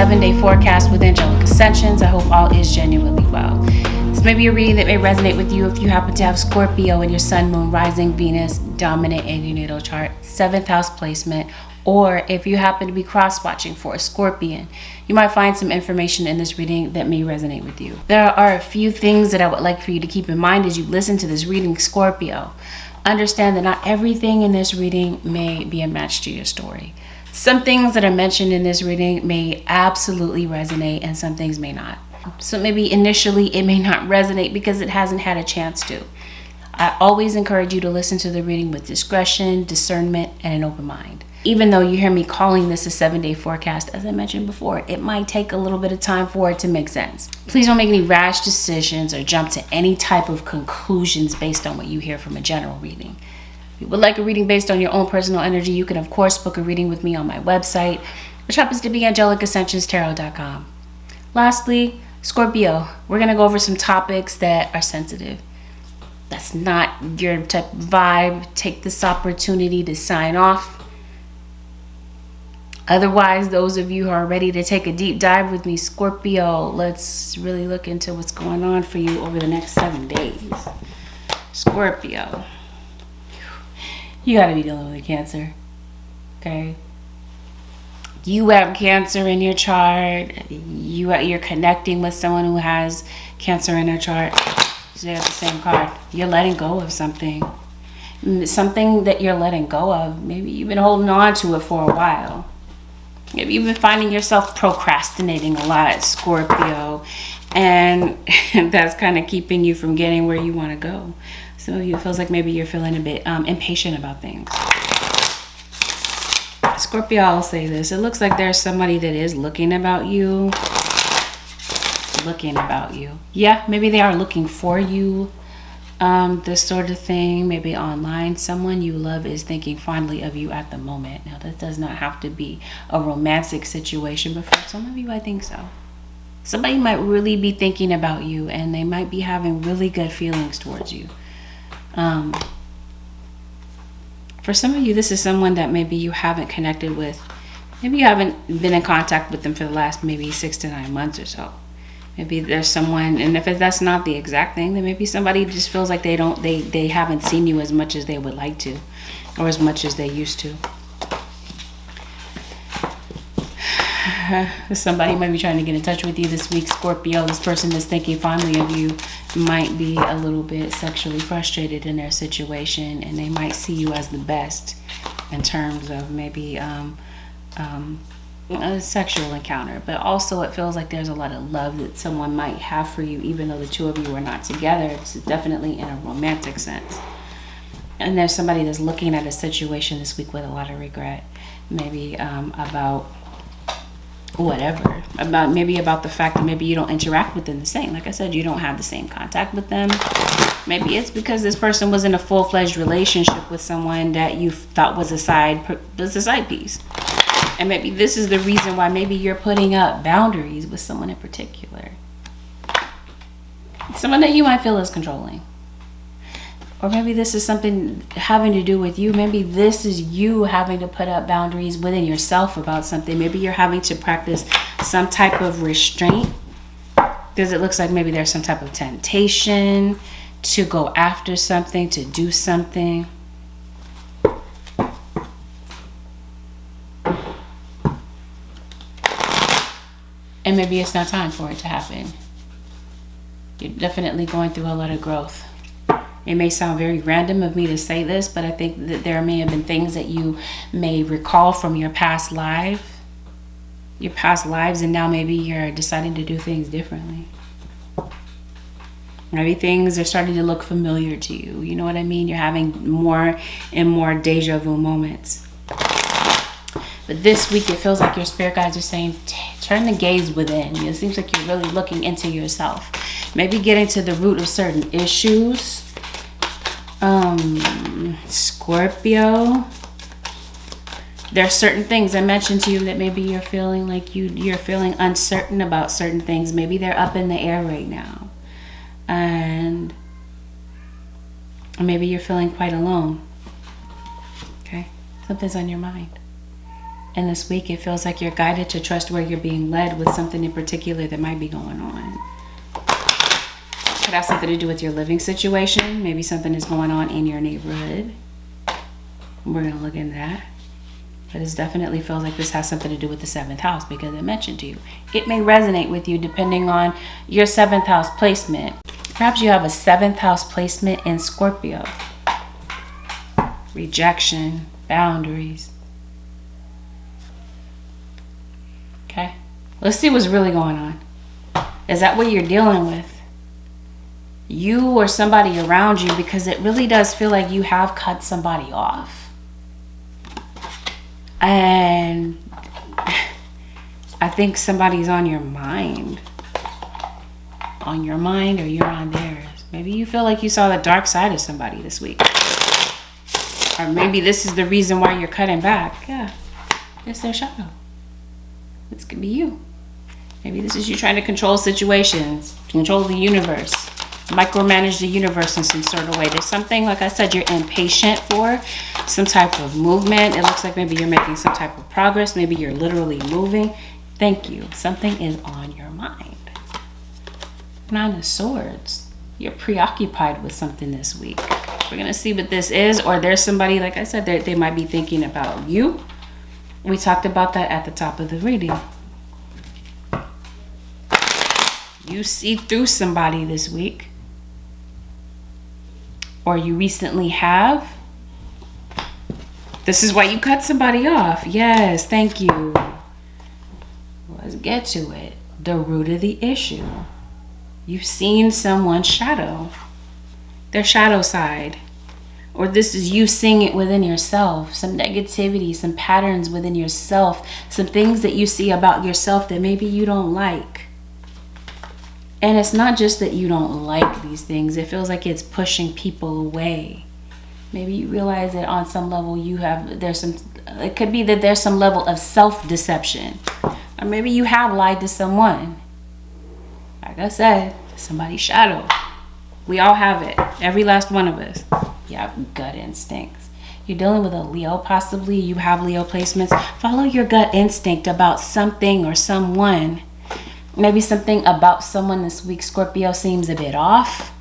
7-day forecast with Angelic Ascensions. I hope all is genuinely well. This may be a reading that may resonate with you if you happen to have Scorpio in your sun, moon, rising, Venus, dominant in your natal chart, 7th house placement, or if you happen to be cross-watching for a Scorpion. You might find some information in this reading that may resonate with you. There are a few things that I would like for you to keep in mind as you listen to this reading, Scorpio. Understand that not everything in this reading may be a match to your story. Some things that are mentioned in this reading may absolutely resonate and some things may not. So maybe initially it may not resonate because it hasn't had a chance to. I always encourage you to listen to the reading with discretion, discernment, and an open mind. Even though you hear me calling this a 7-day forecast, as I mentioned before, it might take a little bit of time for it to make sense. Please don't make any rash decisions or jump to any type of conclusions based on what you hear from a general reading. If you would like a reading based on your own personal energy, you can of course book a reading with me on my website, which happens to be AngelicAscensions.tarot.com. Lastly, Scorpio, we're going to go over some topics that are sensitive. That's not your type of vibe. Take this opportunity to sign off. Otherwise, those of you who are ready to take a deep dive with me, Scorpio, let's really look into what's going on for you over the next 7 days. Scorpio, you got to be dealing with a Cancer, okay? You have Cancer in your chart. You're connecting with someone who has Cancer in their chart. So they have the same card. You're letting go of something. Something that you're letting go of. Maybe you've been holding on to it for a while. Maybe you've been finding yourself procrastinating a lot, Scorpio, and that's kind of keeping you from getting where you want to go. Some of you, it feels like maybe you're feeling a bit impatient about things. Scorpio, I'll say this. It looks like there's somebody that is looking about you. Yeah, maybe they are looking for you. This sort of thing, maybe online. Someone you love is thinking fondly of you at the moment. Now, that does not have to be a romantic situation, but for some of you, I think so. Somebody might really be thinking about you, and they might be having really good feelings towards you. For some of you, this is someone that maybe you haven't connected with. Maybe you haven't been in contact with them for the last maybe 6 to 9 months or so. Maybe there's someone, and if that's not the exact thing, then maybe somebody just feels like they haven't seen you as much as they would like to, or as much as they used to. Somebody might be trying to get in touch with you this week, Scorpio. This person that's thinking fondly of you might be a little bit sexually frustrated in their situation, and they might see you as the best in terms of maybe a sexual encounter, but also it feels like there's a lot of love that someone might have for you, even though the two of you are not together. It's definitely in a romantic sense. And there's somebody that's looking at a situation this week with a lot of regret, maybe about whatever, about the fact that maybe you don't interact with them the same. Like I said, you don't have the same contact with them. Maybe it's because this person was in a full-fledged relationship with someone that you thought was a side piece. And maybe this is the reason why maybe you're putting up boundaries with someone in particular. Someone that you might feel is controlling. Or maybe this is something having to do with you. Maybe this is you having to put up boundaries within yourself about something. Maybe you're having to practice some type of restraint. Because it looks like maybe there's some type of temptation to go after something, to do something. And maybe it's not time for it to happen. You're definitely going through a lot of growth. It may sound very random of me to say this, but I think that there may have been things that you may recall from your past lives, and now maybe you're deciding to do things differently. Maybe things are starting to look familiar to you. You know what I mean? You're having more and more deja vu moments. But this week, it feels like your spirit guides are saying, turn the gaze within. It seems like you're really looking into yourself. Maybe getting to the root of certain issues. Scorpio. There are certain things I mentioned to you that maybe you're feeling like you're feeling uncertain about certain things. Maybe they're up in the air right now. And maybe you're feeling quite alone. Okay? Something's on your mind. And this week, it feels like you're guided to trust where you're being led with something in particular that might be going on. Could have something to do with your living situation. Maybe something is going on in your neighborhood. We're going to look into that. But it definitely feels like this has something to do with the 7th house because it mentioned to you. It may resonate with you depending on your 7th house placement. Perhaps you have a 7th house placement in Scorpio. Rejection, boundaries. Okay, let's see what's really going on. Is that what you're dealing with? You or somebody around you, because it really does feel like you have cut somebody off. And I think somebody's on your mind. On your mind or you're on theirs. Maybe you feel like you saw the dark side of somebody this week. Or maybe this is the reason why you're cutting back. Yeah, it's their shadow. This could be you. Maybe this is you trying to control situations, control the universe, micromanage the universe in some sort of way. There's something, like I said, you're impatient for, some type of movement. It looks like maybe you're making some type of progress. Maybe you're literally moving. Thank you. Something is on your mind. 9 of Swords. You're preoccupied with something this week. We're going to see what this is. Or there's somebody, like I said, they might be thinking about you. We talked about that at the top of the reading. You see through somebody this week. Or you recently have. This is why you cut somebody off. Yes, thank you. Let's get to it. The root of the issue. You've seen someone's shadow. Their shadow side. Or this is you seeing it within yourself. Some negativity, some patterns within yourself. Some things that you see about yourself that maybe you don't like. And it's not just that you don't like these things. It feels like it's pushing people away. Maybe you realize that on some level it could be that there's some level of self-deception. Or maybe you have lied to someone. Like I said, somebody's shadow. We all have it. Every last one of us. You have gut instincts. You're dealing with a Leo, possibly. You have Leo placements. Follow your gut instinct about something or someone. Maybe something about someone this week, Scorpio, seems a bit off.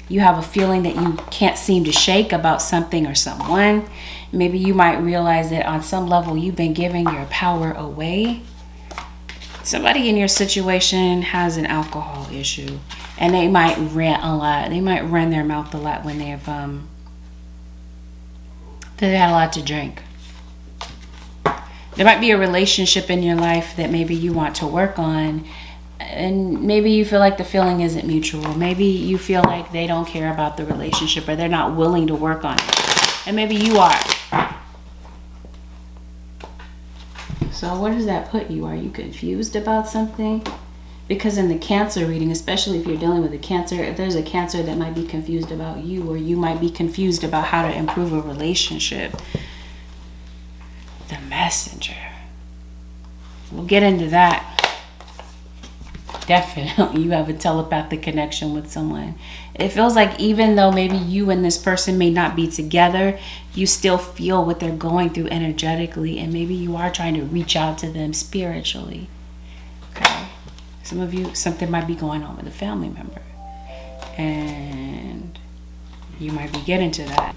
You have a feeling that you can't seem to shake about something or someone. Maybe you might realize that on some level you've been giving your power away. Somebody in your situation has an alcohol issue. And they might rant a lot. They might run their mouth a lot when they've had a lot to drink. There might be a relationship in your life that maybe you want to work on. And maybe you feel like the feeling isn't mutual. Maybe you feel like they don't care about the relationship or they're not willing to work on it. And maybe you are. So where does that put you? Are you confused about something? Because in the Cancer reading, especially if you're dealing with a Cancer, if there's a Cancer that might be confused about you, or you might be confused about how to improve a relationship. The Messenger. We'll get into that. Definitely you have a telepathic connection with someone. It feels like even though maybe you and this person may not be together, you still feel what they're going through energetically, and maybe you are trying to reach out to them spiritually. Okay. Some of you, something might be going on with a family member. And you might be getting to that.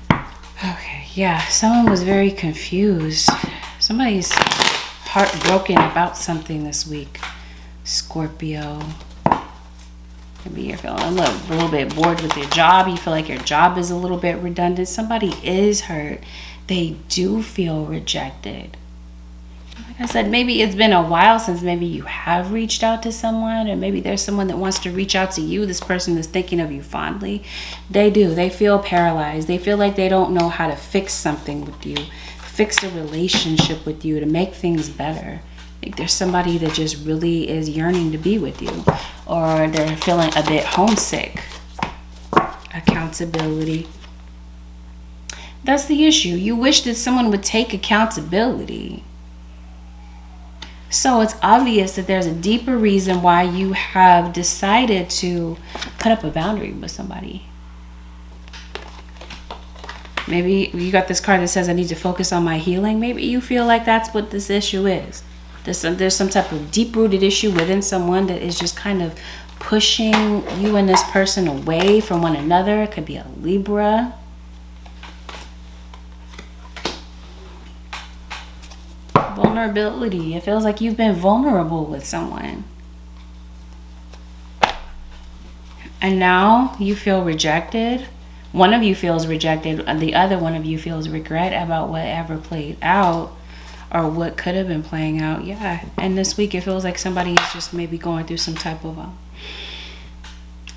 Okay, yeah, someone was very confused. Somebody's heartbroken about something this week. Scorpio. Maybe you're feeling a little bit bored with your job. You feel like your job is a little bit redundant. Somebody is hurt. They do feel rejected. Like I said, maybe it's been a while since maybe you have reached out to someone, or maybe there's someone that wants to reach out to you. This person is thinking of you fondly. They do. They feel paralyzed. They feel like they don't know how to fix something with you, fix a relationship with you to make things better. Like there's somebody that just really is yearning to be with you, or they're feeling a bit homesick. Accountability. That's the issue. You wish that someone would take accountability. So it's obvious that there's a deeper reason why you have decided to put up a boundary with somebody. Maybe you got this card that says I need to focus on my healing. Maybe you feel like that's what this issue is. There's some type of deep-rooted issue within someone that is just kind of pushing you and this person away from one another. It could be a Libra. Vulnerability. It feels like you've been vulnerable with someone. And now you feel rejected. One of you feels rejected. The other one of you feels regret about whatever played out or what could have been playing out. Yeah. And this week it feels like somebody is just maybe going through some type of...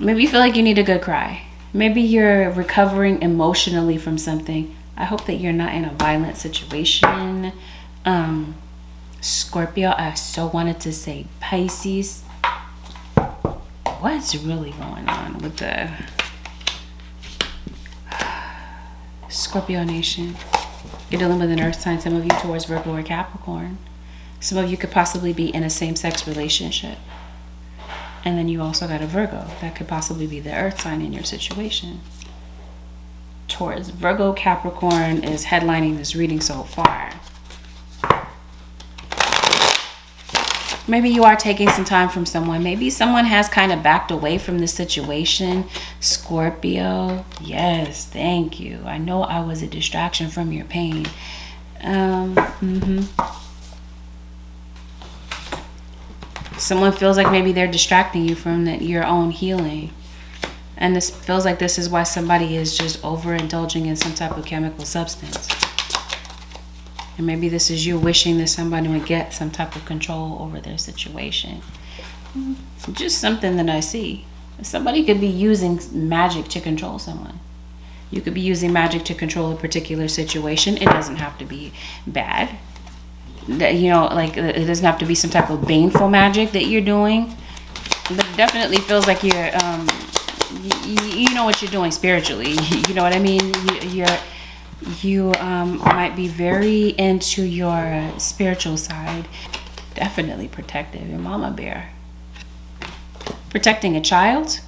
maybe you feel like you need a good cry. Maybe you're recovering emotionally from something. I hope that you're not in a violent situation. Scorpio, I so wanted to say Pisces. What's really going on with the Scorpio nation? You're dealing with an earth sign, some of you towards Virgo or Capricorn. Some of you could possibly be in a same-sex relationship. And then you also got a Virgo. That could possibly be the earth sign in your situation. Taurus, Virgo, Capricorn is headlining this reading so far. Maybe you are taking some time from someone. Maybe someone has kind of backed away from the situation. Scorpio, yes, thank you. I know I was a distraction from your pain. Someone feels like maybe they're distracting you from your own healing. And this feels like this is why somebody is just overindulging in some type of chemical substance. And maybe this is you wishing that somebody would get some type of control over their situation. Just something that I see. Somebody could be using magic to control someone. You could be using magic to control a particular situation. It doesn't have to be bad. You know, like it doesn't have to be some type of baneful magic that you're doing. But it definitely feels like you're, you know what you're doing spiritually. You know what I mean? You might be very into your spiritual side. Definitely protective. Your mama bear. Protecting a child.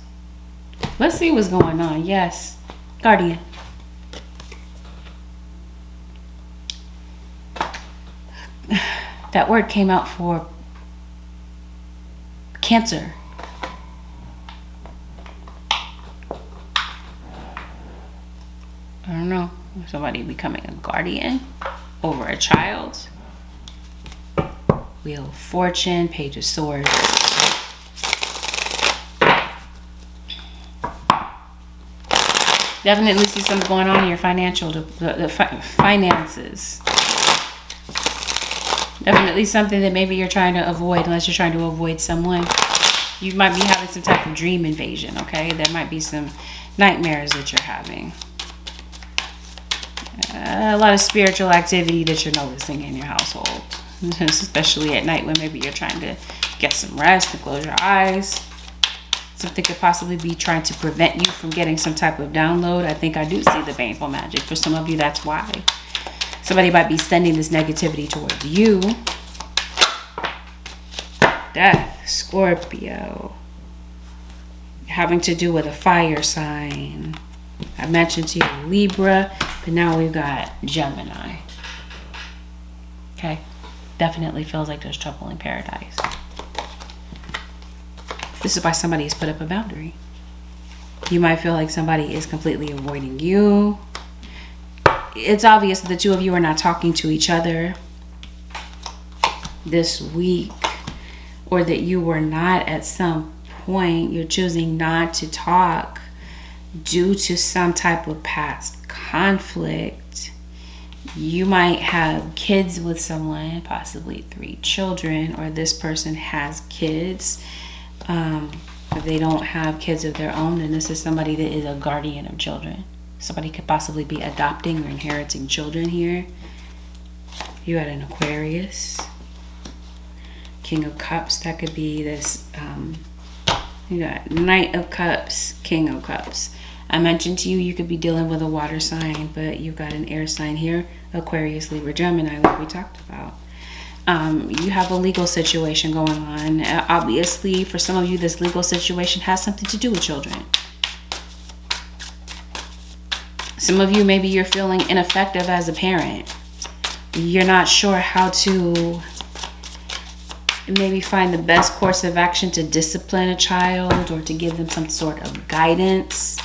Let's see what's going on. Yes. Guardian. That word came out for Cancer. I don't know. Somebody becoming a guardian over a child. Wheel of Fortune, Page of Swords. Definitely see something going on in your financial, the finances. Definitely something that maybe you're trying to avoid, unless you're trying to avoid someone. You might be having some type of dream invasion, okay? There might be some nightmares that you're having. A lot of spiritual activity that you're noticing in your household. Especially at night when maybe you're trying to get some rest and close your eyes. Something could possibly be trying to prevent you from getting some type of download. I think I do see the baneful magic. For some of you, that's why. Somebody might be sending this negativity towards you. Death, Scorpio. Having to do with a fire sign. I mentioned to you Libra, but now we've got Gemini. Okay. Definitely feels like there's trouble in paradise. This is why somebody has put up a boundary. You might feel like somebody is completely avoiding you. It's obvious that the two of you are not talking to each other this week, or that you were not at some point. You're choosing not to talk due to some type of past conflict. You might have kids with someone, possibly 3 children, or this person has kids. If they don't have kids of their own, then this is somebody that is a guardian of children. Somebody could possibly be adopting or inheriting children here. You got an Aquarius. King of Cups, that could be this. You got Knight of Cups, King of Cups. I mentioned to you, you could be dealing with a water sign, but you've got an air sign here. Aquarius, Libra, Gemini, like we talked about. You have a legal situation going on. Obviously, for some of you, this legal situation has something to do with children. Some of you, maybe you're feeling ineffective as a parent. You're not sure how to maybe find the best course of action to discipline a child or to give them some sort of guidance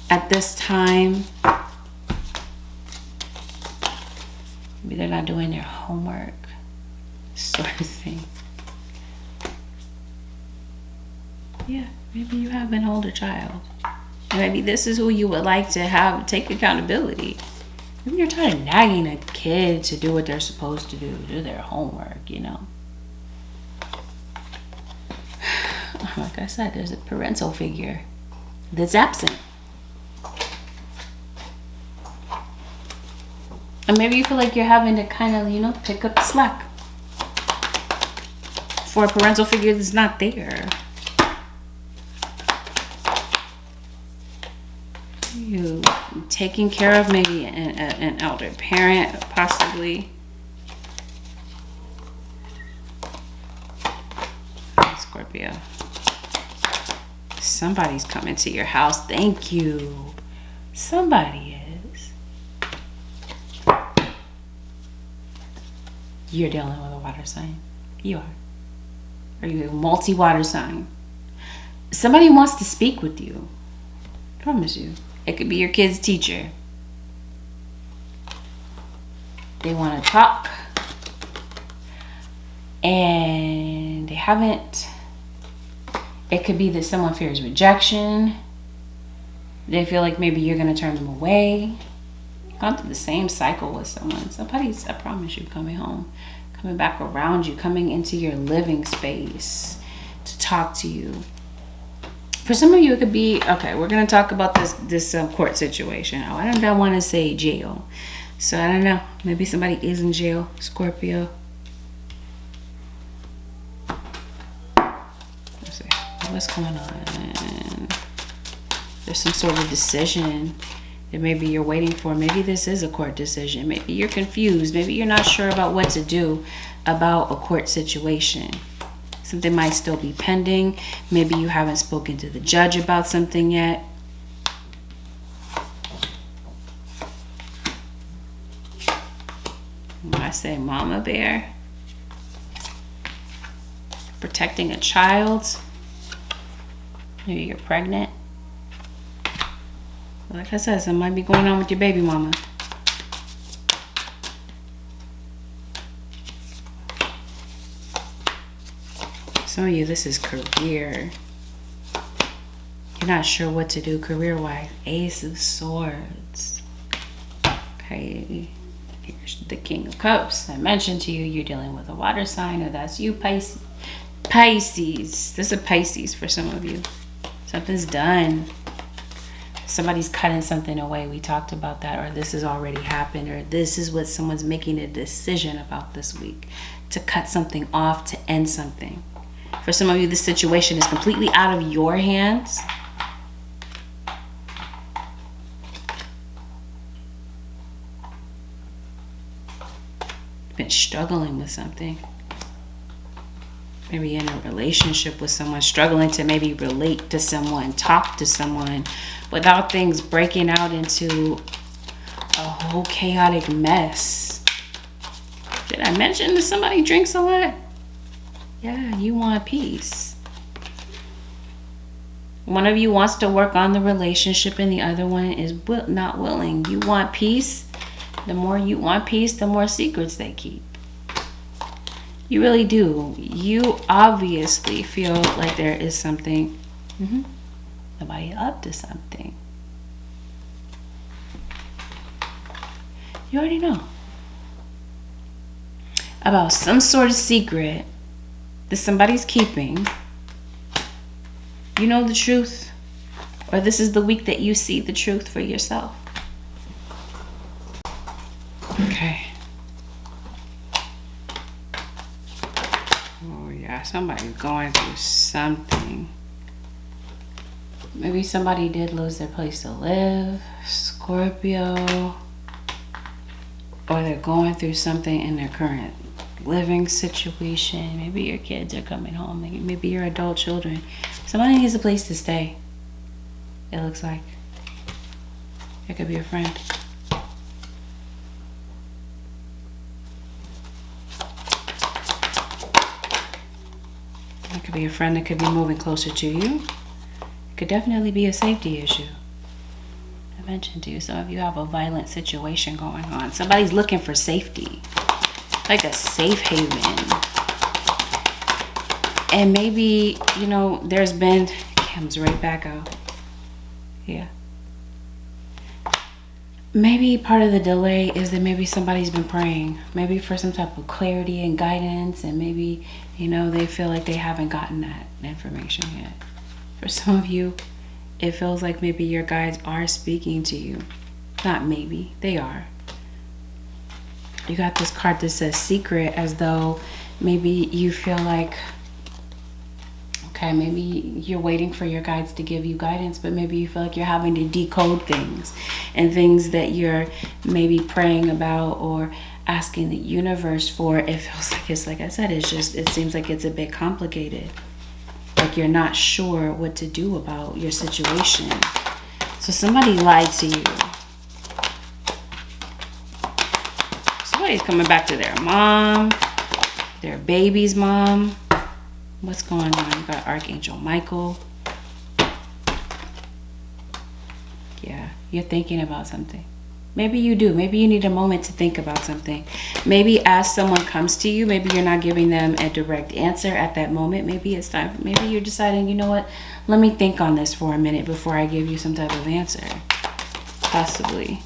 at this time. Maybe they're not doing their homework, sort of thing. Yeah, maybe you have an older child. And maybe this is who you would like to have take accountability. Maybe you're tired of nagging a kid to do what they're supposed to do their homework, you know. Like I said, there's a parental figure that's absent. And maybe you feel like you're having to kind of, you know, pick up the slack for a parental figure that's not there. You taking care of maybe an elder parent, possibly. Scorpio. Somebody's coming to your house. Thank you. Somebody is. You're dealing with a water sign. You are. Are you a multi-water sign? Somebody wants to speak with you. I promise you. It could be your kid's teacher. They want to talk. And they haven't. It could be that someone fears rejection. They feel like maybe you're going to turn them away. Gone through the same cycle with someone. Somebody's, I promise you, coming home. Coming back around you. Coming into your living space to talk to you. For some of you, it could be, okay, we're going to talk about this court situation. Oh, I don't want to say jail. So I don't know. Maybe somebody is in jail. Scorpio. Let's see. What's going on? There's some sort of decision that maybe you're waiting for. Maybe this is a court decision. Maybe you're confused. Maybe you're not sure about what to do about a court situation. Something might still be pending. Maybe you haven't spoken to the judge about something yet. I say mama bear. Protecting a child. Maybe you're pregnant. Like I said, something might be going on with your baby mama. Some of you, this is career. You're not sure what to do career-wise. Ace of Swords. Okay. Here's the King of Cups. I mentioned to you, you're dealing with a water sign, or that's you, Pisces. Pisces. This is a Pisces for some of you. Something's done. Somebody's cutting something away. We talked about that. Or this has already happened. Or this is what someone's making a decision about this week. To cut something off, to end something. For some of you, this situation is completely out of your hands. You've been struggling with something. Maybe in a relationship with someone, struggling to maybe relate to someone, talk to someone, without things breaking out into a whole chaotic mess. Did I mention that somebody drinks a lot? Yeah, you want peace. One of you wants to work on the relationship and the other one is not willing. You want peace. The more you want peace, the more secrets they keep. You really do. You obviously feel like there is something. Somebody up to something. You already know. About some sort of secret that somebody's keeping. You know the truth. Or this is the week that you see the truth for yourself. Okay. Oh yeah, somebody's going through something. Maybe somebody did lose their place to live. Scorpio. Or they're going through something in their current living situation. Maybe your kids are coming home. Maybe your adult children. Somebody needs a place to stay. It looks like. It could be a friend. It could be a friend that could be moving closer to you. It could definitely be a safety issue. I mentioned to you, some of you have a violent situation going on. Somebody's looking for safety, like a safe haven. And maybe, you know, there's been, comes right back out. Yeah. Maybe part of the delay is that maybe somebody's been praying, maybe for some type of clarity and guidance, and maybe, you know, they feel like they haven't gotten that information yet. For some of you, it feels like maybe your guides are speaking to you. Not maybe, they are. You got this card that says secret, as though maybe you feel like, okay, maybe you're waiting for your guides to give you guidance, but maybe you feel like you're having to decode things, and things that you're maybe praying about or asking the universe for. It feels like it's, like I said, it's just, it seems like it's a bit complicated. Like you're not sure what to do about your situation. So somebody lied to you. Somebody's coming back to their mom, their baby's mom. What's going on? You got Archangel Michael. Yeah, you're thinking about something. Maybe you do. Maybe you need a moment to think about something. Maybe as someone comes to you, maybe you're not giving them a direct answer at that moment. Maybe it's time. Maybe you're deciding, you know what? Let me think on this for a minute before I give you some type of answer. Possibly.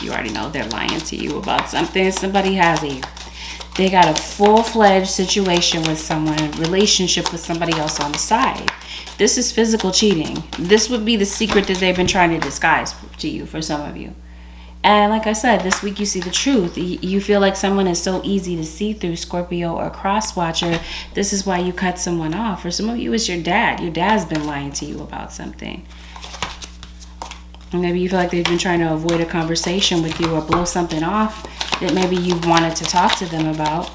You already know they're lying to you about something. Somebody has they got a full-fledged situation with someone, a relationship with somebody else on the side. This is physical cheating. This would be the secret that they've been trying to disguise to you, for some of you. And like I said, this week you see the truth. You feel like someone is so easy to see through, Scorpio or cross-watcher. This is why you cut someone off. For some of you, it's your dad. Your dad's been lying to you about something. And maybe you feel like they've been trying to avoid a conversation with you or blow something off that maybe you wanted to talk to them about.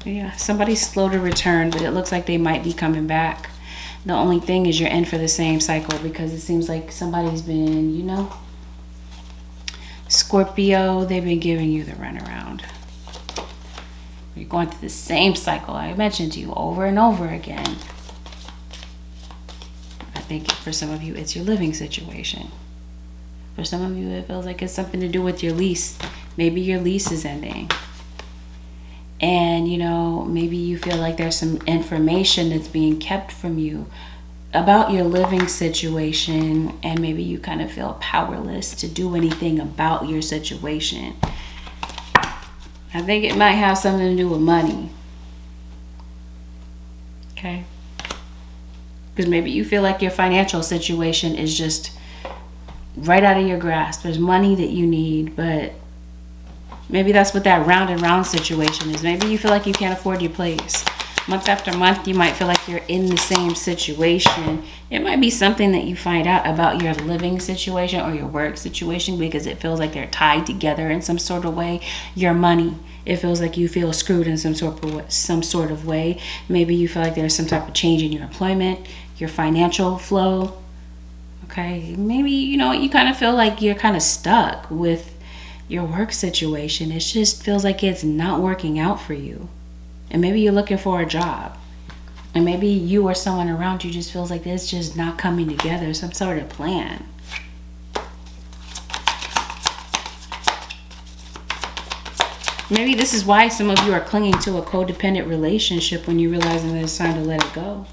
Yeah, somebody's slow to return, but it looks like they might be coming back. The only thing is you're in for the same cycle, because it seems like somebody's been, you know, Scorpio, they've been giving you the runaround. You're going through the same cycle I mentioned to you over and over again. I think for some of you, it's your living situation. For some of you, it feels like it's something to do with your lease. Maybe your lease is ending. And, you know, maybe you feel like there's some information that's being kept from you about your living situation. And maybe you kind of feel powerless to do anything about your situation. I think it might have something to do with money. Okay? Because maybe you feel like your financial situation is just right out of your grasp. There's money that you need, but maybe that's what that round and round situation is. Maybe you feel like you can't afford your place. Month after month, you might feel like you're in the same situation. It might be something that you find out about your living situation or your work situation, because it feels like they're tied together in some sort of way. Your money, it feels like you feel screwed in some sort of way. Maybe you feel like there's some type of change in your employment, your financial flow. Okay, maybe, you know, you kind of feel like you're kind of stuck with your work situation. It just feels like it's not working out for you. And maybe you're looking for a job. And maybe you or someone around you just feels like it's just not coming together, some sort of plan. Maybe this is why some of you are clinging to a codependent relationship when you realize that it's time to let it go.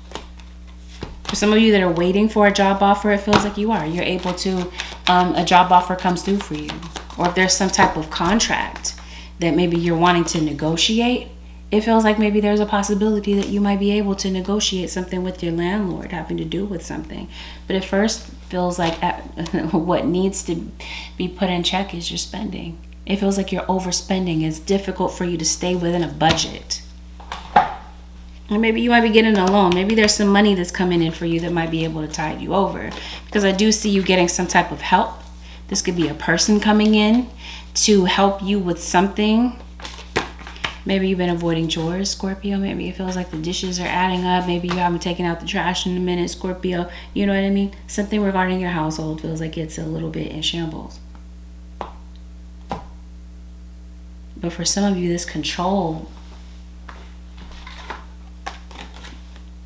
For some of you that are waiting for a job offer, it feels like you are. You're able to, a job offer comes through for you. Or if there's some type of contract that maybe you're wanting to negotiate, it feels like maybe there's a possibility that you might be able to negotiate something with your landlord having to do with something. But at first, feels like what needs to be put in check is your spending. It feels like you're overspending. It's difficult for you to stay within a budget. Or maybe you might be getting a loan. Maybe there's some money that's coming in for you that might be able to tide you over. Because I do see you getting some type of help. This could be a person coming in to help you with something. Maybe you've been avoiding chores, Scorpio. Maybe it feels like the dishes are adding up. Maybe you haven't taken out the trash in a minute, Scorpio. You know what I mean? Something regarding your household feels like it's a little bit in shambles. But for some of you, this control,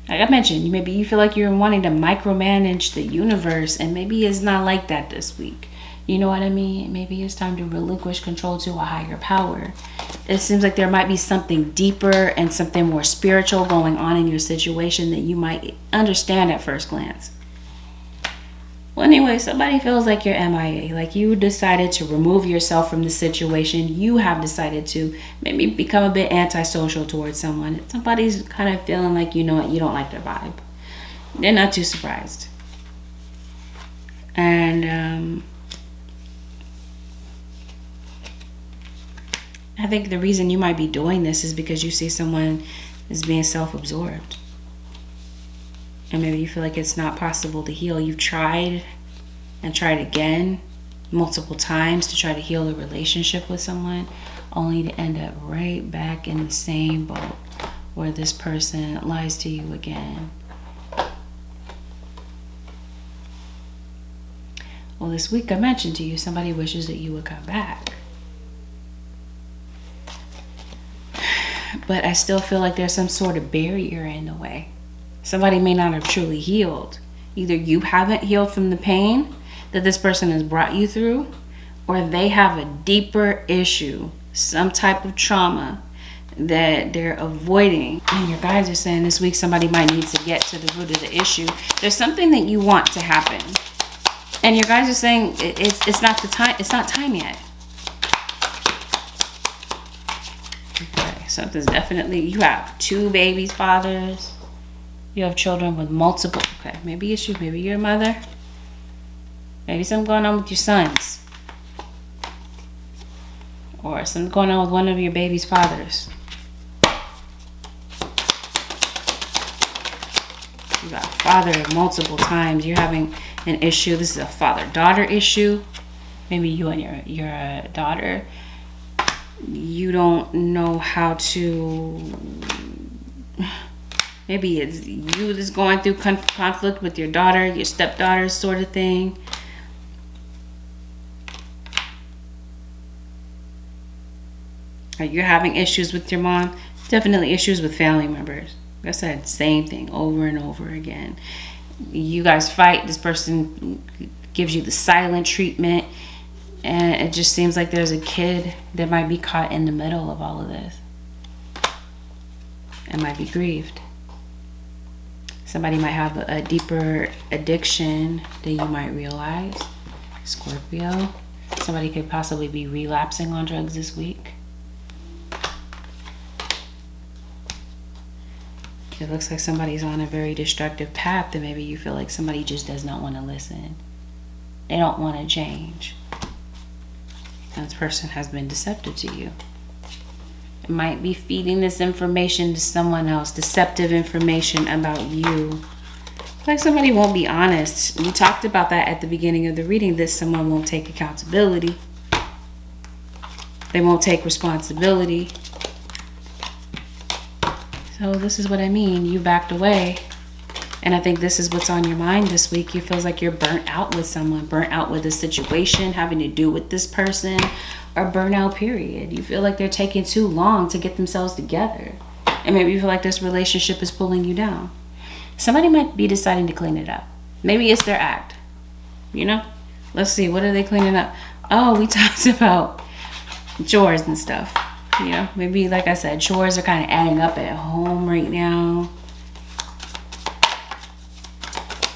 like I mentioned, maybe you feel like you're wanting to micromanage the universe, and maybe it's not like that this week. You know what I mean? Maybe it's time to relinquish control to a higher power. It seems like there might be something deeper and something more spiritual going on in your situation that you might understand at first glance. Well, anyway, somebody feels like you're MIA, like you decided to remove yourself from the situation. You have decided to maybe become a bit antisocial towards someone. Somebody's kind of feeling like, you know what, you don't like their vibe. They're not too surprised. And I think the reason you might be doing this is because you see someone as being self-absorbed. And maybe you feel like it's not possible to heal. You've tried and tried again multiple times to try to heal a relationship with someone, only to end up right back in the same boat where this person lies to you again. Well, this week I mentioned to you, somebody wishes that you would come back. But I still feel like there's some sort of barrier in the way. Somebody may not have truly healed. Either you haven't healed from the pain that this person has brought you through, or they have a deeper issue, some type of trauma that they're avoiding. And your guides are saying this week somebody might need to get to the root of the issue. There's something that you want to happen. And your guides are saying it's not the time, it's not time yet. Okay, something's definitely, you have 2 babies' fathers. You have children with multiple, okay, maybe it's you, maybe you're a mother. Maybe something going on with your sons. Or something going on with one of your baby's fathers. You got father multiple times. You're having an issue. This is a father-daughter issue. Maybe you and your daughter, you don't know how to, maybe it's you that's going through conflict with your daughter, your stepdaughter sort of thing. Or you're having issues with your mom. Definitely issues with family members. Like I said, same thing over and over again. You guys fight. This person gives you the silent treatment. And it just seems like there's a kid that might be caught in the middle of all of this. And might be grieved. Somebody might have a deeper addiction than you might realize. Scorpio. Somebody could possibly be relapsing on drugs this week. It looks like somebody's on a very destructive path that maybe you feel like somebody just does not want to listen. They don't want to change. And this person has been deceptive to you. It might be feeding this information to someone else, deceptive information about you. Like somebody won't be honest. We talked about that at the beginning of the reading, that someone won't take accountability. They won't take responsibility. So this is what I mean. You backed away. And I think this is what's on your mind this week. You feel like you're burnt out with someone, burnt out with a situation having to do with this person, or burnout period. You feel like they're taking too long to get themselves together. And maybe you feel like this relationship is pulling you down. Somebody might be deciding to clean it up. Maybe it's their act. You know? Let's see. What are they cleaning up? Oh, we talked about chores and stuff. You know? Maybe, like I said, chores are kind of adding up at home right now.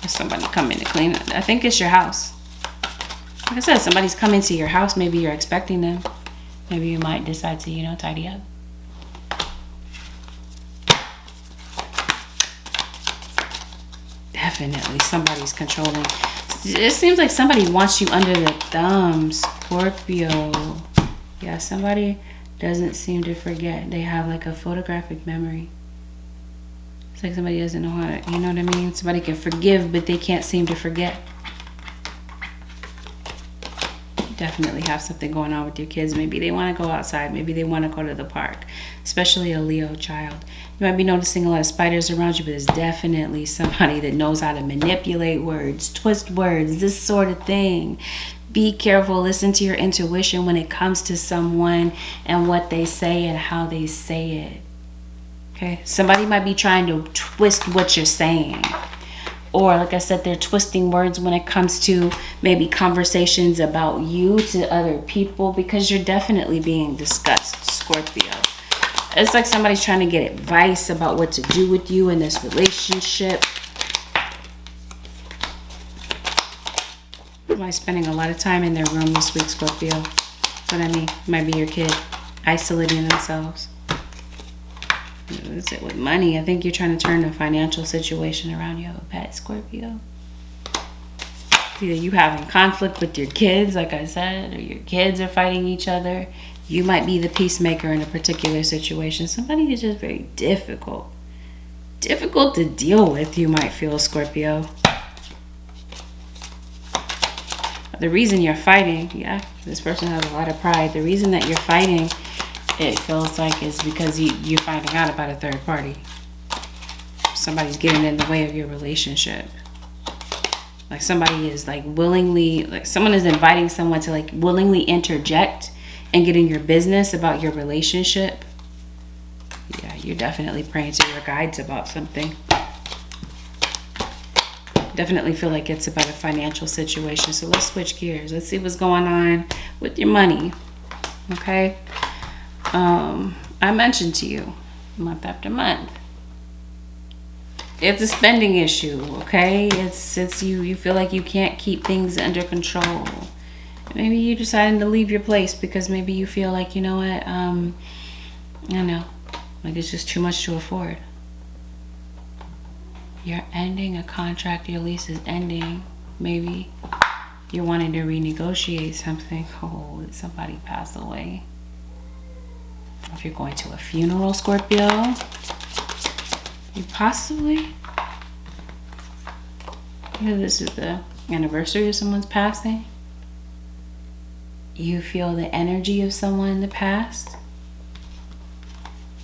Somebody coming to clean it. I think it's your house. Like I said, somebody's coming to your house. Maybe you're expecting them. Maybe you might decide to, tidy up. Definitely somebody's controlling. It seems like somebody wants you under the thumb, Scorpio. Yeah, somebody doesn't seem to forget. They have like a photographic memory. It's like somebody doesn't know how to, you know what I mean? Somebody can forgive, but they can't seem to forget. definitely have something going on with your kids. Maybe they want to go outside. Maybe they want to go to the park, especially a Leo child. You might be noticing a lot of spiders around you, but there's definitely somebody that knows how to manipulate words, twist words, this sort of thing. Be careful. Listen to your intuition when it comes to someone and what they say and how they say it. Okay? Somebody might be trying to twist what you're saying. Or, like I said, they're twisting words when it comes to maybe conversations about you to other people, because you're definitely being discussed, Scorpio. It's like somebody's trying to get advice about what to do with you in this relationship. Am I spending a lot of time in their room this week, Scorpio? What I mean, might be your kid isolating themselves. What's it with money? I think you're trying to turn the financial situation around. You have a pet, Scorpio. Either you having conflict with your kids, like I said, or your kids are fighting each other. You might be the peacemaker in a particular situation. Somebody is just very difficult. Difficult to deal with, you might feel, Scorpio. The reason you're fighting, yeah, this person has a lot of pride. The reason that you're fighting, it feels like, is because you're finding out about a third party. Somebody's getting in the way of your relationship. Like somebody is like willingly, like someone is inviting someone to like willingly interject and get in your business about your relationship. Yeah, you're definitely praying to your guides about something. Definitely feel like it's about a financial situation. So let's switch gears. Let's see what's going on with your money. Okay. I mentioned to you month after month, it's a spending issue. Okay. It's you feel like you can't keep things under control. Maybe you decided to leave your place because maybe you feel like, you know what, I don't know, like it's just too much to afford. You're ending a contract, your lease is ending. Maybe you're wanting to renegotiate something. Oh, did somebody pass away? If you're going to a funeral, Scorpio, you possibly, this is the anniversary of someone's passing. You feel the energy of someone in the past.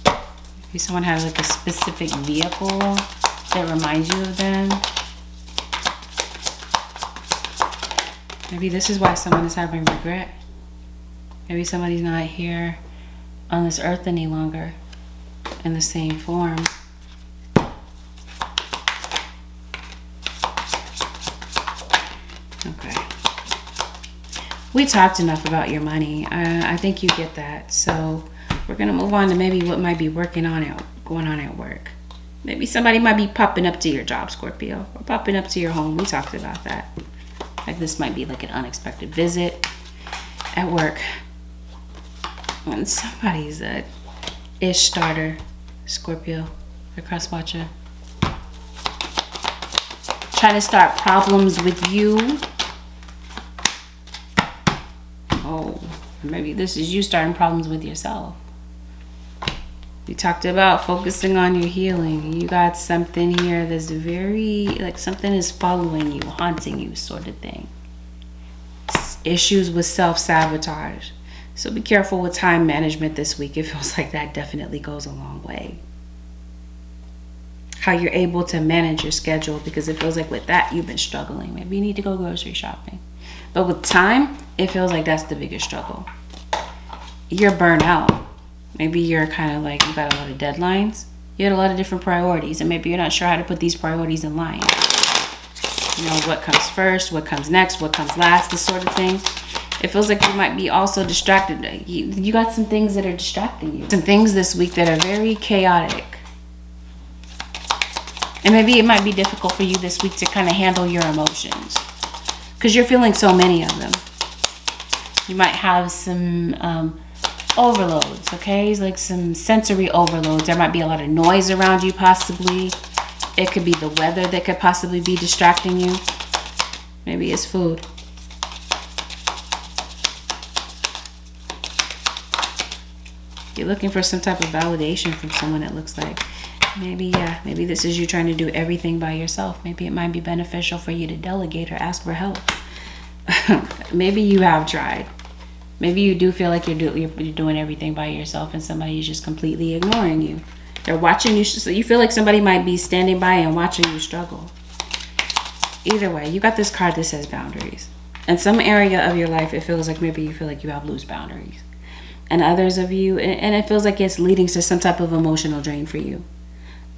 Maybe someone has like a specific vehicle that reminds you of them. Maybe this is why someone is having regret. Maybe somebody's not here on this earth any longer in the same form. Okay. We talked enough about your money. I think you get that. So we're going to move on to maybe what might be going on at work. Maybe somebody might be popping up to your job, Scorpio, or popping up to your home. We talked about that. Like this might be like an unexpected visit at work. When somebody's a ish starter, Scorpio, a cross watcher, trying to start problems with you. Oh, maybe this is you starting problems with yourself. We talked about focusing on your healing. You got something here that's very, like something is following you, haunting you sort of thing. Issues with self-sabotage. So be careful with time management this week. It feels like that definitely goes a long way. How you're able to manage your schedule, because it feels like with that you've been struggling. Maybe you need to go grocery shopping. But with time, it feels like that's the biggest struggle. You're burnt out. Maybe you're kind of like, you got a lot of deadlines. You had a lot of different priorities, and maybe you're not sure how to put these priorities in line. You know, what comes first, what comes next, what comes last, this sort of thing. It feels like you might be also distracted. You got some things that are distracting you. Some things this week that are very chaotic. And maybe it might be difficult for you this week to kind of handle your emotions, because you're feeling so many of them. You might have some overloads, okay? Like some sensory overloads. There might be a lot of noise around you, possibly. It could be the weather that could possibly be distracting you. Maybe it's food. You're looking for some type of validation from someone, it looks like. Maybe this is you trying to do everything by yourself. Maybe it might be beneficial for you to delegate or ask for help. Maybe you have tried. Maybe you do feel like you're doing everything by yourself and somebody is just completely ignoring you. They're watching you. So you feel like somebody might be standing by and watching you struggle. Either way, you got this card that says boundaries. In some area of your life, it feels like maybe you feel like you have loose boundaries. And others of you, and it feels like it's leading to some type of emotional drain for you.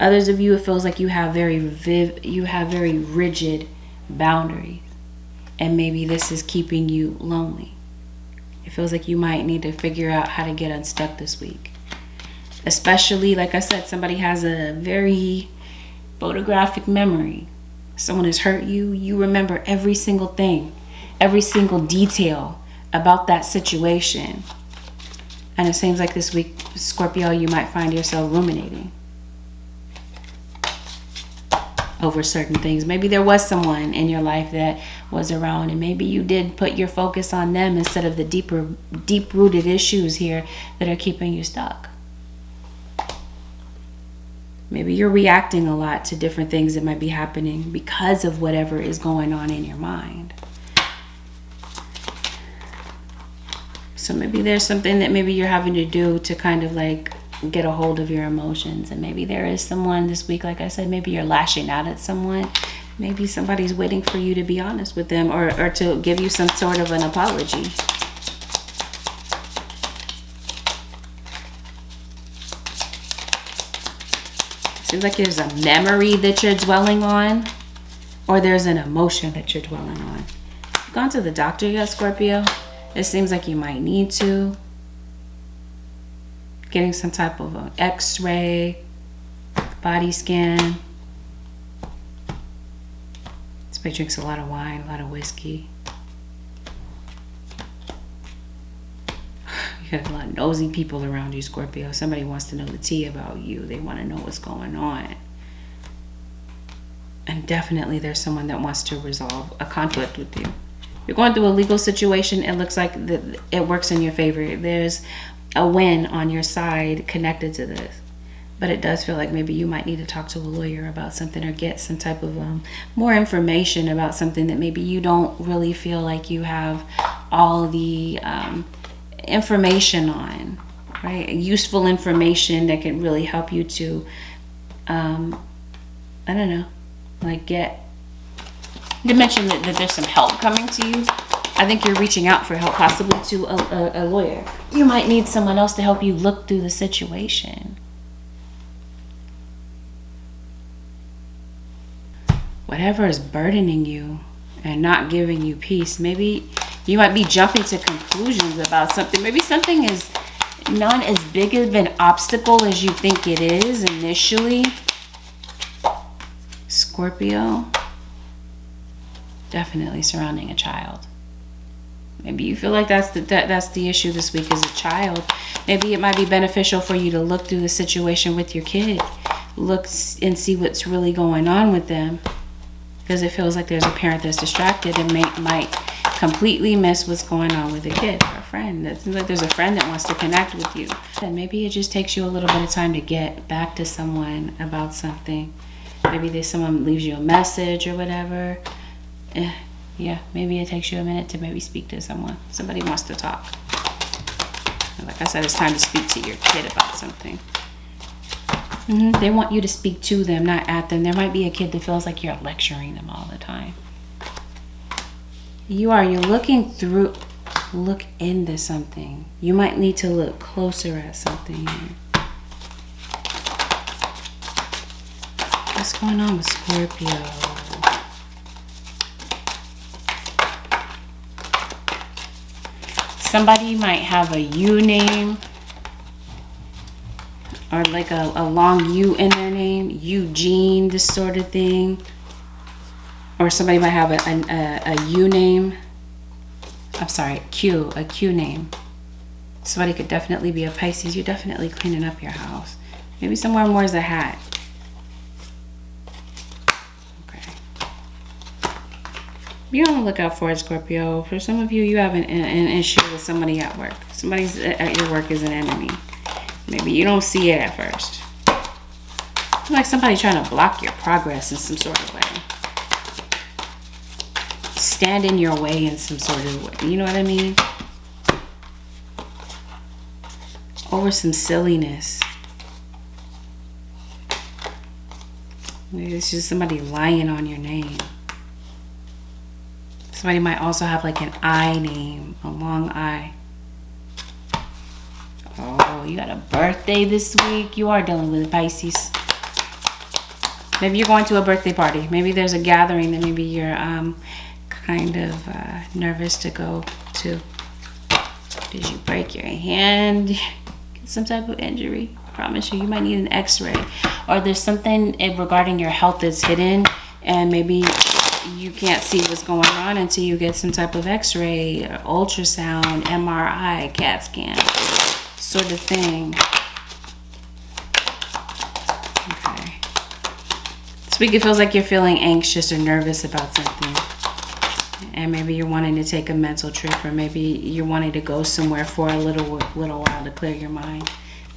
Others of you, it feels like you have very rigid boundaries. And maybe this is keeping you lonely. It feels like you might need to figure out how to get unstuck this week. Especially, like I said, somebody has a very photographic memory. Someone has hurt you. You remember every single thing, every single detail about that situation. And it seems like this week, Scorpio, you might find yourself ruminating over certain things. Maybe there was someone in your life that was around and maybe you did put your focus on them instead of the deep-rooted issues here that are keeping you stuck. Maybe you're reacting a lot to different things that might be happening because of whatever is going on in your mind. So maybe there's something that maybe you're having to do to kind of like get a hold of your emotions. And maybe there is someone this week, like I said, maybe you're lashing out at someone. Maybe somebody's waiting for you to be honest with them or to give you some sort of an apology. Seems like there's a memory that you're dwelling on, or there's an emotion that you're dwelling on. Gone to the doctor yet, Scorpio? It seems like you might need to. Getting some type of an x-ray, body scan. Somebody drinks a lot of wine, a lot of whiskey. You got a lot of nosy people around you, Scorpio. Somebody wants to know the tea about you. They want to know what's going on. And definitely there's someone that wants to resolve a conflict with you. You're going through a legal situation. It looks like it works in your favor. There's a win on your side connected to this. But it does feel like maybe you might need to talk to a lawyer about something or get some type of more information about something that maybe you don't really feel like you have all the information on, right? Useful information that can really help you to, I don't know, like get, to mention that there's some help coming to you. I think you're reaching out for help, possibly to a lawyer. You might need someone else to help you look through the situation. Whatever is burdening you and not giving you peace, maybe you might be jumping to conclusions about something. Maybe something is not as big of an obstacle as you think it is initially. Scorpio, definitely surrounding a child. Maybe you feel like that's the issue this week is a child. Maybe it might be beneficial for you to look through the situation with your kid. Look and see what's really going on with them. Because it feels like there's a parent that's distracted and might completely miss what's going on with a kid or a friend. It seems like there's a friend that wants to connect with you. And maybe it just takes you a little bit of time to get back to someone about something. Maybe someone leaves you a message or whatever. Yeah, maybe it takes you a minute to maybe speak to someone. Somebody wants to talk. And like I said, it's time to speak to your kid about something. They want you to speak to them, not at them. There might be a kid that feels like you're lecturing them all the time. You're looking look into something. You might need to look closer at something here. What's going on with Scorpio? Somebody might have a U name. Or like a long U in their name. Eugene, this sort of thing. Or somebody might have a U name. I'm sorry, a Q name. Somebody could definitely be a Pisces. You're definitely cleaning up your house. Maybe someone wears a hat. Okay. Be on the lookout for it, Scorpio. For some of you, you have an issue with somebody at work. Somebody at your work is an enemy. Maybe you don't see it at first. It's like somebody trying to block your progress in some sort of way. stand in your way in some sort of way. You know what I mean? Over some silliness. Maybe it's just somebody lying on your name. Somebody might also have like an I name, a long I. Oh, you got a birthday this week. You are dealing with Pisces. Maybe you're going to a birthday party. Maybe there's a gathering that maybe you're kind of nervous to go to. Did you break your hand? Get some type of injury? I promise you might need an x-ray. Or there's something regarding your health that's hidden, and maybe you can't see what's going on until you get some type of x-ray, or ultrasound, MRI, CAT scan, sort of thing. Okay. This week it feels like you're feeling anxious or nervous about something. And maybe you're wanting to take a mental trip, or maybe you're wanting to go somewhere for a little while to clear your mind.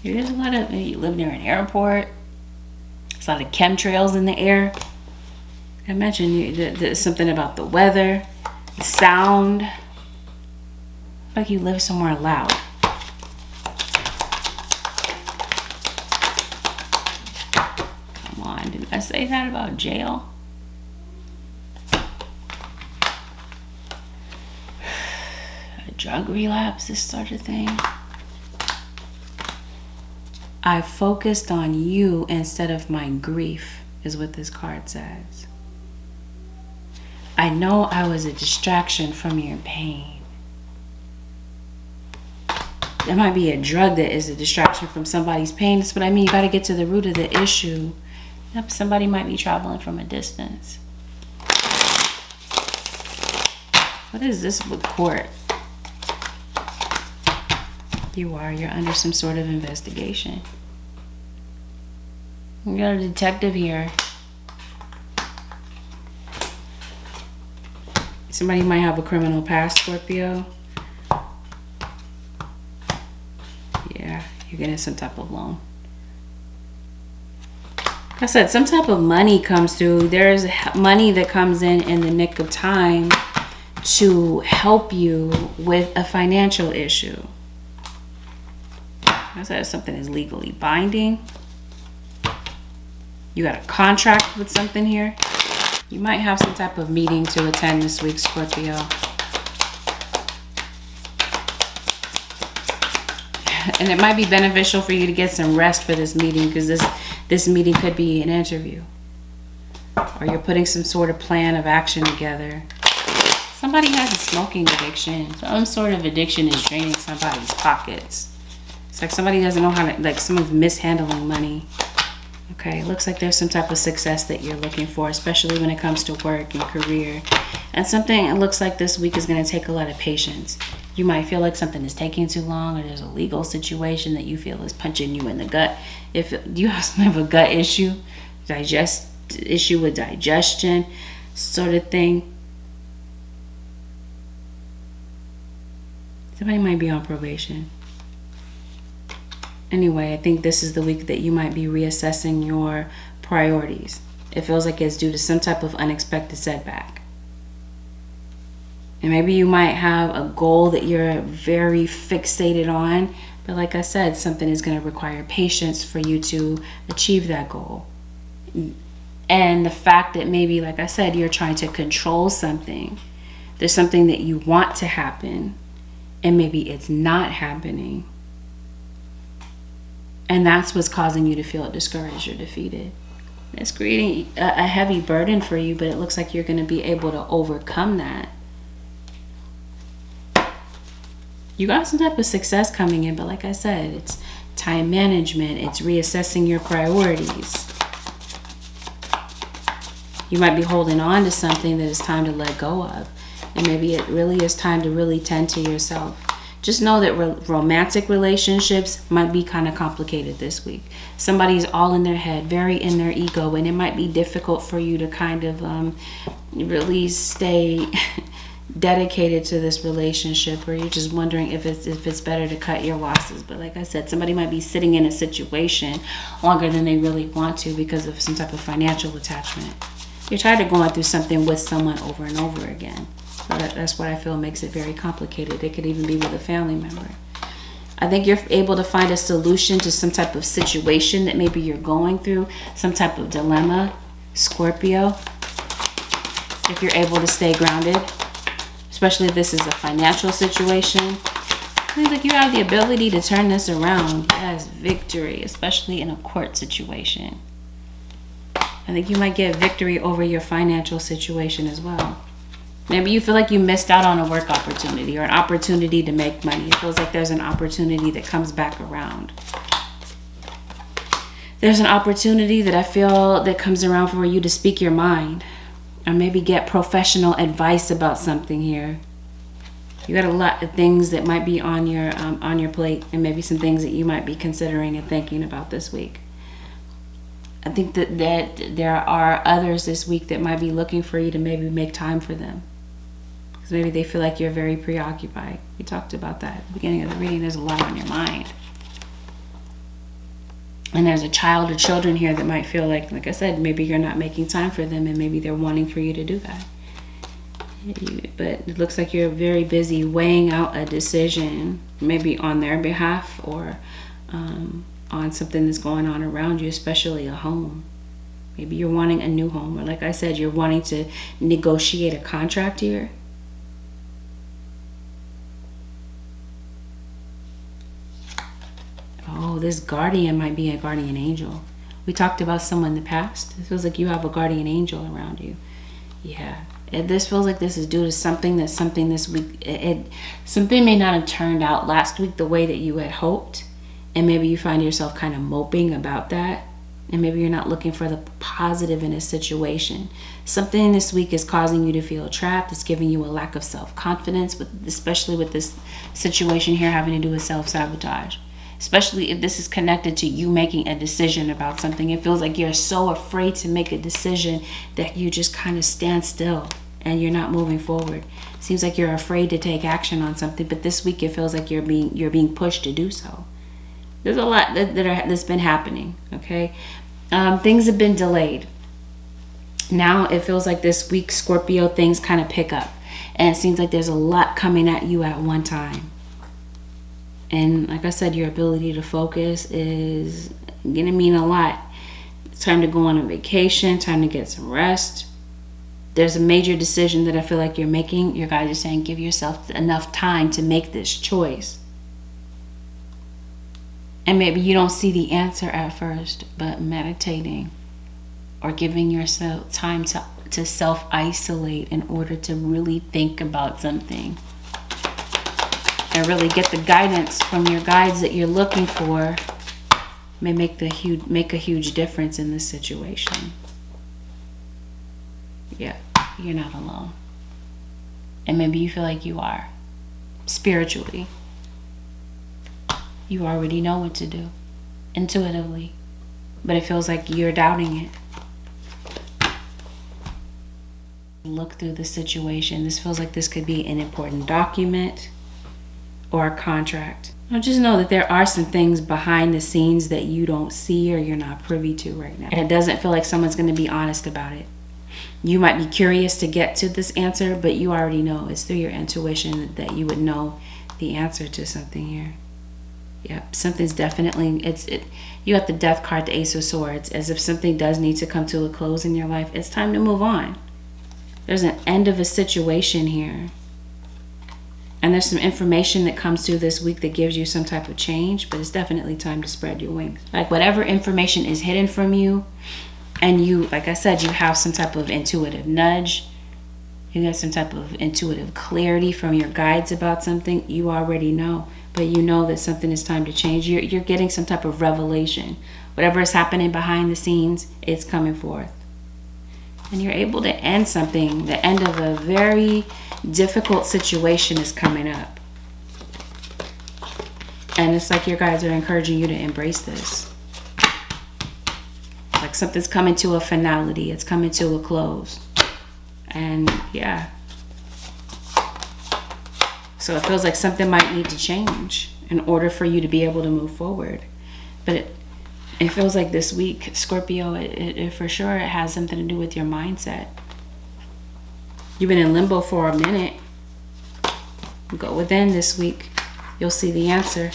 Maybe there's a lot of, you live near an airport. There's a lot of chemtrails in the air. I mentioned there's something about the weather, the sound. Like you live somewhere loud. Come on, did I say that about jail? A drug relapse, this sort of thing. I focused on you instead of my grief, is what this card says. I know I was a distraction from your pain. There might be a drug that is a distraction from somebody's pain. That's what I mean. You got to get to the root of the issue. Yep, somebody might be traveling from a distance. What is this with court? You're under some sort of investigation. We got a detective here. Somebody might have a criminal past, Scorpio. Yeah, you're getting some type of loan. Like I said, some type of money comes through. There's money that comes in the nick of time to help you with a financial issue. I said something is legally binding. You got a contract with something here. You might have some type of meeting to attend this week, Scorpio. And it might be beneficial for you to get some rest for this meeting, because this meeting could be an interview. Or you're putting some sort of plan of action together. Somebody has a smoking addiction. Some sort of addiction is draining somebody's pockets. It's like somebody doesn't know how to, like someone's mishandling money. Okay, it looks like there's some type of success that you're looking for, especially when it comes to work and career. And something, it looks like this week is going to take a lot of patience. You might feel like something is taking too long, or there's a legal situation that you feel is punching you in the gut. If you have a gut issue, issue with digestion, sort of thing. Somebody might be on probation. Anyway, I think this is the week that you might be reassessing your priorities. It feels like it's due to some type of unexpected setback. And maybe you might have a goal that you're very fixated on. But like I said, something is going to require patience for you to achieve that goal. And the fact that maybe, like I said, you're trying to control something. There's something that you want to happen, and maybe it's not happening. And that's what's causing you to feel discouraged or defeated. It's creating a heavy burden for you, but it looks like you're going to be able to overcome that. You got some type of success coming in, but like I said, it's time management. It's reassessing your priorities. You might be holding on to something that it's time to let go of. And maybe it really is time to really tend to yourself. Just know that romantic relationships might be kind of complicated this week. Somebody's all in their head, very in their ego, and it might be difficult for you to kind of really stay dedicated to this relationship, or you're just wondering if it's better to cut your losses. But like I said, somebody might be sitting in a situation longer than they really want to because of some type of financial attachment. You're tired of going through something with someone over and over again. So that's what I feel makes it very complicated. It could even be with a family member. I think you're able to find a solution to some type of situation that maybe you're going through, some type of dilemma, Scorpio. If you're able to stay grounded, especially if this is a financial situation. I think like you have the ability to turn this around. Yes, victory, especially in a court situation. I think you might get victory over your financial situation as well. Maybe you feel like you missed out on a work opportunity or an opportunity to make money. It feels like there's an opportunity that comes back around. There's an opportunity that I feel that comes around for you to speak your mind, or maybe get professional advice about something here. You got a lot of things that might be on your plate, and maybe some things that you might be considering and thinking about this week. I think that there are others this week that might be looking for you to maybe make time for them. Because maybe they feel like you're very preoccupied. We talked about that at the beginning of the reading. There's a lot on your mind. And there's a child or children here that might feel like I said, maybe you're not making time for them, and maybe they're wanting for you to do that. But it looks like you're very busy weighing out a decision, maybe on their behalf or on something that's going on around you, especially a home. Maybe you're wanting a new home, or like I said, you're wanting to negotiate a contract here. Oh, this guardian might be a guardian angel. We talked about someone in the past. It feels like you have a guardian angel around you. Yeah. This feels like this is due to something this week. Something may not have turned out last week the way that you had hoped. And maybe you find yourself kind of moping about that. And maybe you're not looking for the positive in a situation. Something this week is causing you to feel trapped. It's giving you a lack of self-confidence, especially with this situation here having to do with self-sabotage. Especially if this is connected to you making a decision about something. It feels like you're so afraid to make a decision that you just kind of stand still and you're not moving forward. Seems like you're afraid to take action on something, but this week it feels like you're being pushed to do so. There's a lot that's been happening, okay? Things have been delayed. Now it feels like this week, Scorpio, things kind of pick up. And it seems like there's a lot coming at you at one time. And like I said, your ability to focus is going to mean a lot. It's time to go on a vacation, time to get some rest. There's a major decision that I feel like you're making. Your guys are saying give yourself enough time to make this choice. And maybe you don't see the answer at first, but meditating or giving yourself time to self-isolate in order to really think about something. And really get the guidance from your guides that you're looking for may make a huge difference in this situation. Yeah, you're not alone. And maybe you feel like you are. Spiritually. You already know what to do. Intuitively. But it feels like you're doubting it. Look through the situation. This feels like this could be an important document or a contract. Now just know that there are some things behind the scenes that you don't see or you're not privy to right now. And it doesn't feel like someone's going to be honest about it. You might be curious to get to this answer, but you already know. It's through your intuition that you would know the answer to something here. Yep, something's definitely, you got the Death card, the Ace of Swords, as if something does need to come to a close in your life. It's time to move on. There's an end of a situation here. And there's some information that comes through this week that gives you some type of change, but it's definitely time to spread your wings. Like whatever information is hidden from you, and you, like I said, you have some type of intuitive nudge, you got some type of intuitive clarity from your guides about something, you already know. But you know that something is time to change. You're getting some type of revelation. Whatever is happening behind the scenes, it's coming forth. And you're able to end something. The end of a very difficult situation is coming up. And it's like your guys are encouraging you to embrace this. Like something's coming to a finality. It's coming to a close. And yeah. So it feels like something might need to change in order for you to be able to move forward. But it feels like this week, Scorpio, it for sure it has something to do with your mindset. You've been in limbo for a minute. Go within this week. You'll see the answer.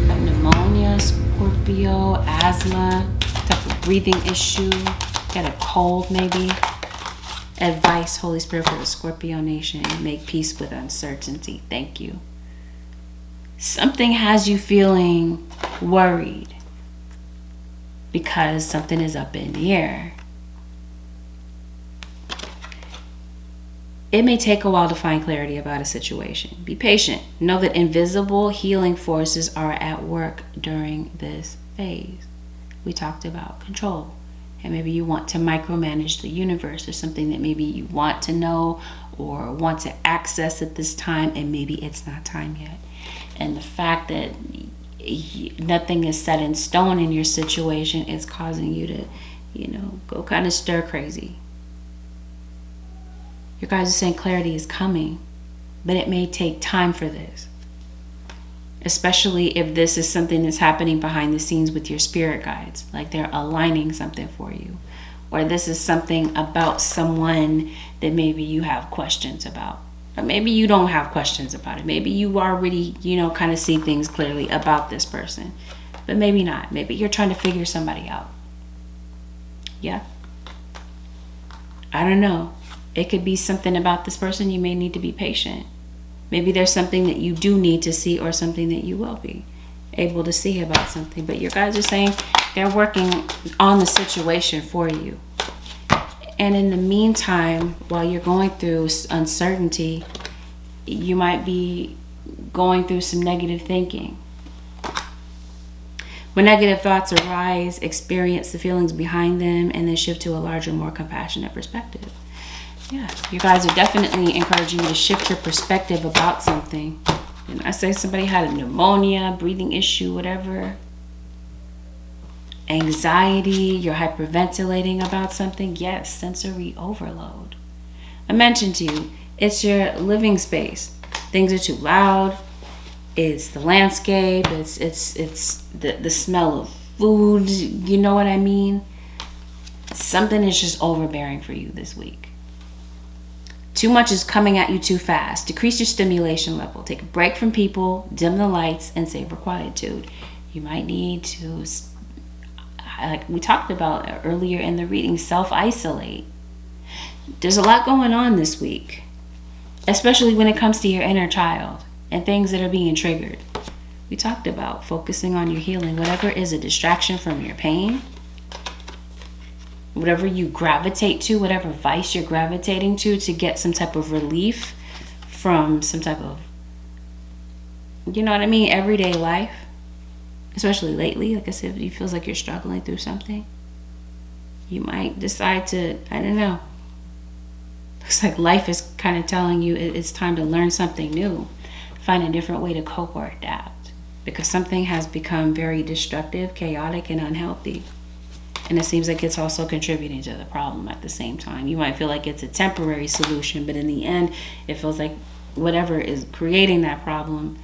Pneumonia, Scorpio, asthma, type of breathing issue, got a cold maybe. Advice, Holy Spirit, for the Scorpio nation: make peace with uncertainty. Thank you. Something has you feeling worried because something is up in the air. It may take a while to find clarity about a situation. Be patient. Know that invisible healing forces are at work during this phase. We talked about control. And maybe you want to micromanage the universe, or something that maybe you want to know or want to access at this time, and maybe it's not time yet. And the fact that nothing is set in stone in your situation is causing you to, go kind of stir crazy. Your guys are saying clarity is coming, but it may take time for this. Especially if this is something that's happening behind the scenes with your spirit guides, like they're aligning something for you. Or this is something about someone that maybe you have questions about. Or maybe you don't have questions about it. Maybe you already, kind of see things clearly about this person. But maybe not. Maybe you're trying to figure somebody out. Yeah. I don't know. It could be something about this person. You may need to be patient. Maybe there's something that you do need to see, or something that you will be able to see about something. But your guys are saying they're working on the situation for you. And in the meantime, while you're going through uncertainty, you might be going through some negative thinking. When negative thoughts arise, experience the feelings behind them, and then shift to a larger, more compassionate perspective. Yeah, you guys are definitely encouraging you to shift your perspective about something. And I say somebody had a pneumonia, breathing issue, whatever. Anxiety, you're hyperventilating about something. Yes, sensory overload. I mentioned to you, it's your living space. Things are too loud. It's the landscape. It's the smell of food. You know what I mean? Something is just overbearing for you this week. Too much is coming at you too fast. Decrease your stimulation level. Take a break from people, dim the lights, and savor quietude. You might need to, like we talked about earlier in the reading, self-isolate. There's a lot going on this week, especially when it comes to your inner child and things that are being triggered. We talked about focusing on your healing. Whatever is a distraction from your pain, whatever you gravitate to, whatever vice you're gravitating to get some type of relief from some type of, everyday life, especially lately. Like I said, if it feels like you're struggling through something, you might decide to, looks like life is kind of telling you it's time to learn something new, find a different way to cope or adapt, because something has become very destructive, chaotic, and unhealthy. And it seems like it's also contributing to the problem at the same time. You might feel like it's a temporary solution, but in the end, it feels like whatever is creating that problem,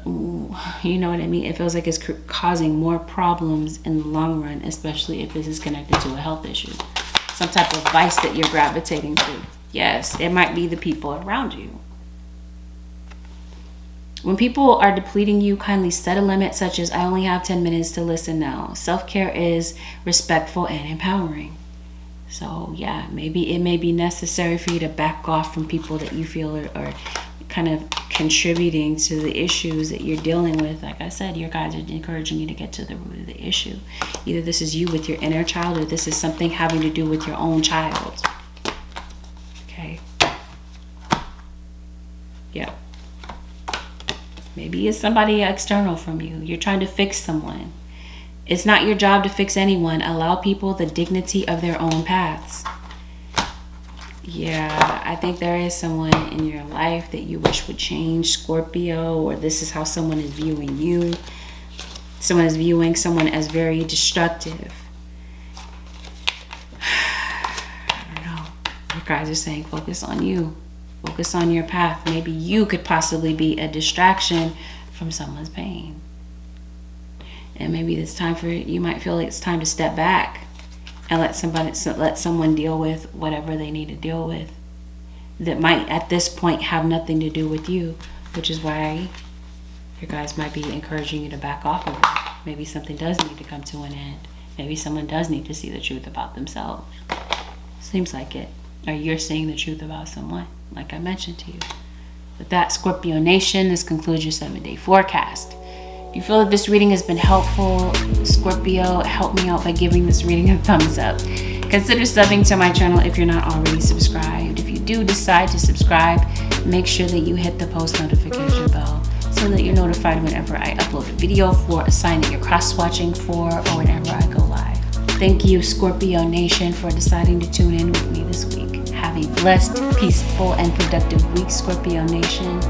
you know what I mean? It feels like it's causing more problems in the long run, especially if this is connected to a health issue. Some type of vice that you're gravitating to. Yes, it might be the people around you. When people are depleting you, kindly set a limit, such as, I only have 10 minutes to listen now. Self-care is respectful and empowering. So yeah, maybe it may be necessary for you to back off from people that you feel are kind of contributing to the issues that you're dealing with. Like I said, your guides are encouraging you to get to the root of the issue. Either this is you with your inner child, or this is something having to do with your own child. Okay. Yeah. Maybe it's somebody external from you. You're trying to fix someone. It's not your job to fix anyone. Allow people the dignity of their own paths. Yeah, I think there is someone in your life that you wish would change, Scorpio, or this is how someone is viewing you. Someone is viewing someone as very destructive. I don't know. Your guys are saying focus on you. Focus on your path. Maybe you could possibly be a distraction from someone's pain. And maybe it's time for, you might feel like it's time to step back and let someone deal with whatever they need to deal with that might at this point have nothing to do with you, which is why your guys might be encouraging you to back off of it. Maybe something does need to come to an end. Maybe someone does need to see the truth about themselves. Seems like it. Or you're seeing the truth about someone, like I mentioned to you. With that, Scorpio Nation, this concludes your 7-day forecast. If you feel that this reading has been helpful, Scorpio, help me out by giving this reading a thumbs up. Consider subbing to my channel if you're not already subscribed. If you do decide to subscribe, make sure that you hit the post notification bell so that you're notified whenever I upload a video for a sign that you're cross-watching for, or whenever I go live. Thank you, Scorpio Nation, for deciding to tune in with me this week. Have a blessed, peaceful, and productive week, Scorpio Nation.